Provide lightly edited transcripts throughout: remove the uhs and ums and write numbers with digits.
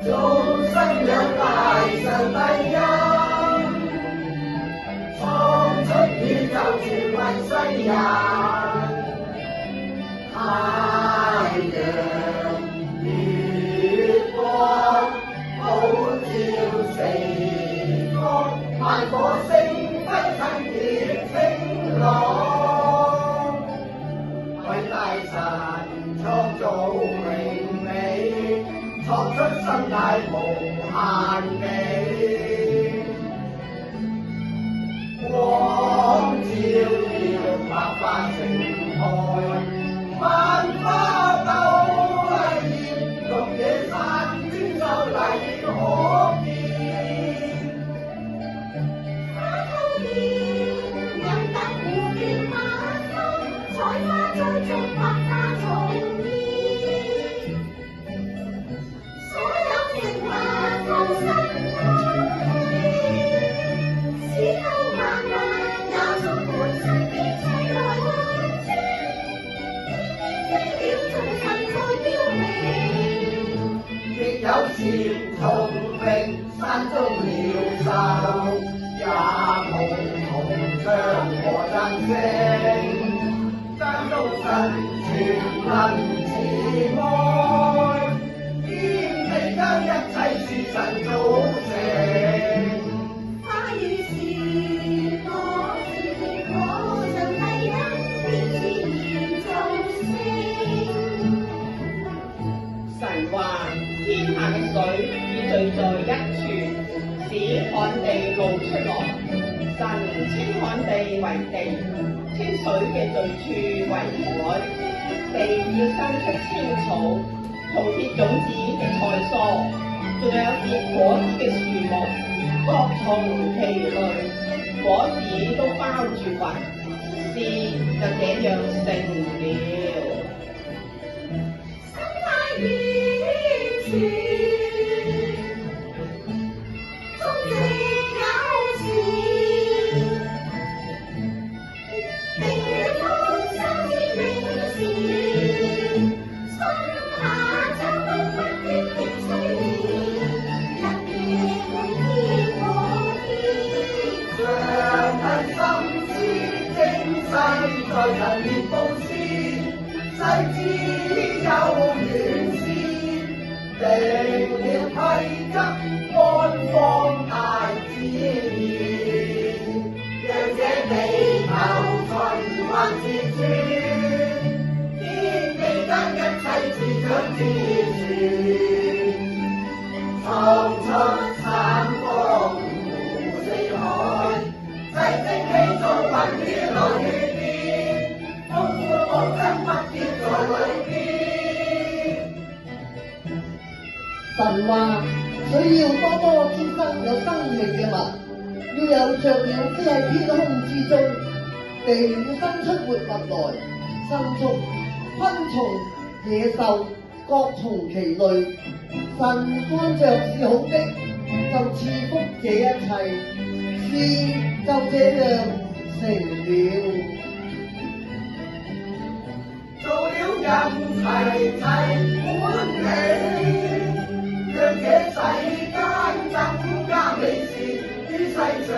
眾生有大神第一，創出宇宙全為世人。太陽、月光普照四方，萬火星輝襯月清朗。偉大神創造榮美，創出生態無限美，光照耀百花盛開，萬花都麗豔，綠野山川秀麗可見。花後面有得湖邊馬騮，採花栽種百花叢衣。所有植物同生態，此後萬物也充滿生機齊來看清。飛鳥眾神在標明，亦有蟬蟲鳴，山中鳥獸也共同唱和讚聲。山中神全能慈愛，天地間一切是神造成。花與樹，果樹果上帝因天自然造成。神話天下嘅水已聚在一處，使旱地露出來。神稱旱地為地，稱水嘅聚處為海。地要生出青草，同結種子嘅菜蔬，仲有結果子嘅樹木，各從其類，果子都包住雲，事就這樣成了。生態完全，種植有詞，定了豐收之命時，春夏秋冬不斷的催眠，日夜滿天和天。上帝心思精細，在人面布施，細緻又完善，定了規則，安放大自然，讓這地球循環自轉，天地間一切自長自存，創出三方五四海，製蒸氣中雲雨來雨電，豐富無真不結在裏邊。神話水要多多滋生有生命嘅物，要有雀鳥飛喺天空之中，地要生出活物來，牲畜、昆蟲、野獸各從其類。神看着是好的，就賜福這一切，事就這樣成了。做了人齊齊管理，讓這世間更加美善，於世上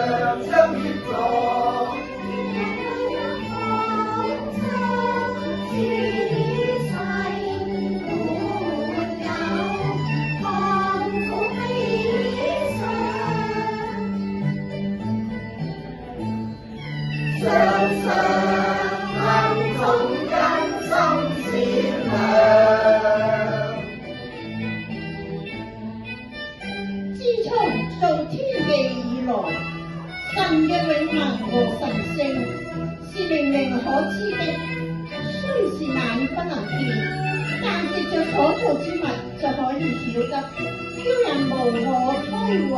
相協助。常常能從真心善良。自從造天地以來，神嘅永能和神性是明明可知的，雖是眼不能見，但藉着所造之物就可以曉得，叫人無可摧毀。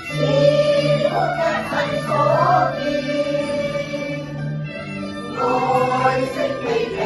是我一切所見，愛惜你。